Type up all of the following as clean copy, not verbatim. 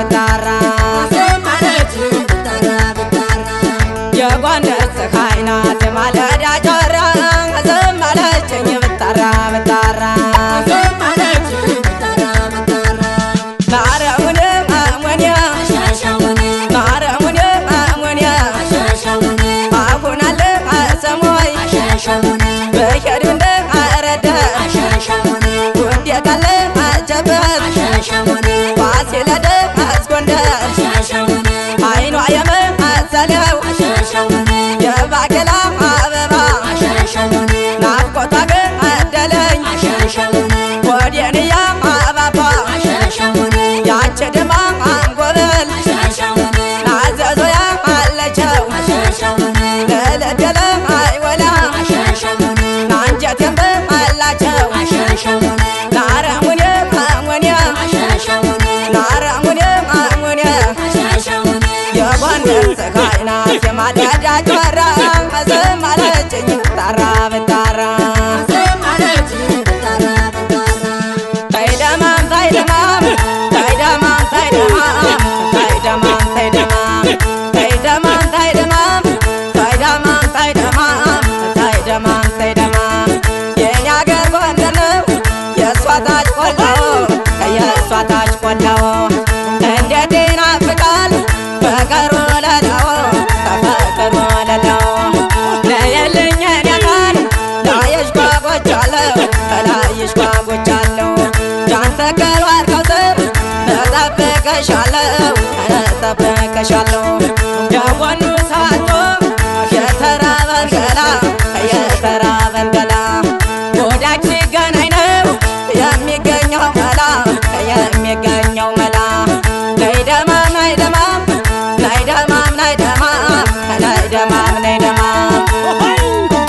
ብታራ የጎንደር ፀሐይ ናት የማለዳ ጮራ አዘመረችኝ ብታራ ብታራ አይኗ የመሰለው የባቄላ አበባ ናፍቆቷ ገደለኝ ወዴን እያባባ ያንቺ ድማም አንጎበል ናዘዞ ያለቸው ለለደለ አይወላ ናንጀቴን በአላቸው ናረሙኔ አሙኔ ናረሙኔ አሙኔ የጎንደር ፀሐይ ናት የማለዳ ጮራ አዘመረችኝ ብታራ ብታራ ታይደማም ታይደማም ታይደማም ታይደማም ታይደማም ታይደማም ታይደማም ታይደማም ታይደማም ታይደማም ታይደማም የኛ አገር ጎንደር ነው የእሷ ታች ቆላው የእሷ ታች ቆላው እንዴት ይናፍቃል ፍቅር ወለላው ፍቅር ወለላው ነየልኝ እኔ ጋር ላይሽ ጓጉቻለሁ ላይሽ ጓጉቻለሁ ጃንተከል ዋርካው ስር እጠብቅሻለሁ እጠብቅሻለሁ የጎኑ ሳቶ የተራበን ገላ የተራበን ገላ ወዳጅ ሲገናኝ ነው የሚገኘው መላ የሚገኘው መላ ናይደማም ናይደማም ናይደማም ናይደማም ናይደማም ናይደማም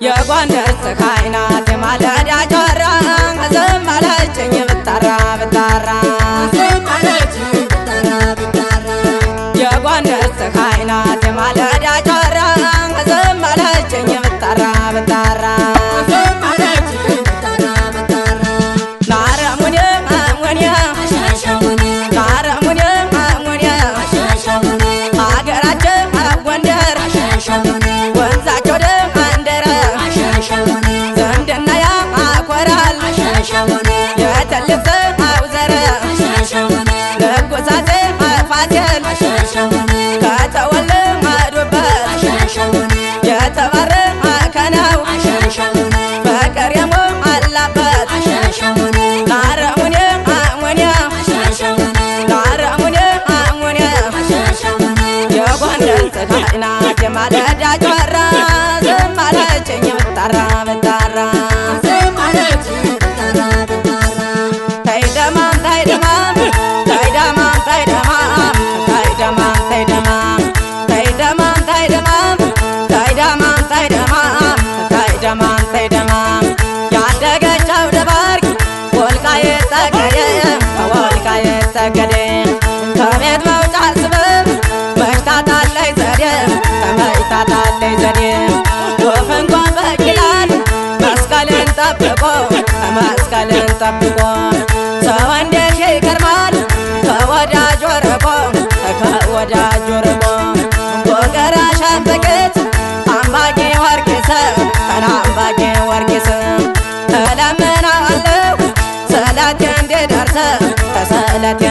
የጎንደር ፀሐይ ናት የማለዳ ጮራ አዘመረችኝ ብታራ ብታራ የጎንደር ፀሐይ ናት የማለዳ ጮራ አዘመረችኝ ብታራ ብታራ ናረሙኔ አሙኔ ናረሙኔ አሙኔ አገራችን ጎንደር ወንዛቸው ዘንድና ያኮራል የትልቅ ሰው ዘር ንጉሣ ፋሲል ከተወለዱበት የተባረከ ነው ፍቅር የሞላበት ናረሙኔ አሙኔ ናረሙኔ አሙኔ የጎንደር ፀሐይ ናት የማለዳ ጮራ አዘመረችኝ ብታራ ብታራ ታይደማም ታይደማም ታይደማም ታይደማም ታይደማም ታይደማም ታይደማም ታይደማም ታይደማም ታይደማም ታይደማም ታይደማም ያደገችው ደባርቅ ወልቃይት ጠገዴ ወልቃይት ጠገዴ ከቤት መውጫ ስበብ መሽታታለይ ዘዴ መሽታታለይ ዘዴ ወፍ እንኳን በቂላል መስቀልን ጠብቆ መስቀልን ጠብቆ ሰው እንዴት ይገርማል ከወዳጅ ርቆ ከወዳጅ ርቆ ወገራ ሸበቅት አምባጌ ወርቂስ አምባጌ ወርቂስ እለምናለሁ ሰላቴ እንዲደርስ ሰላቴ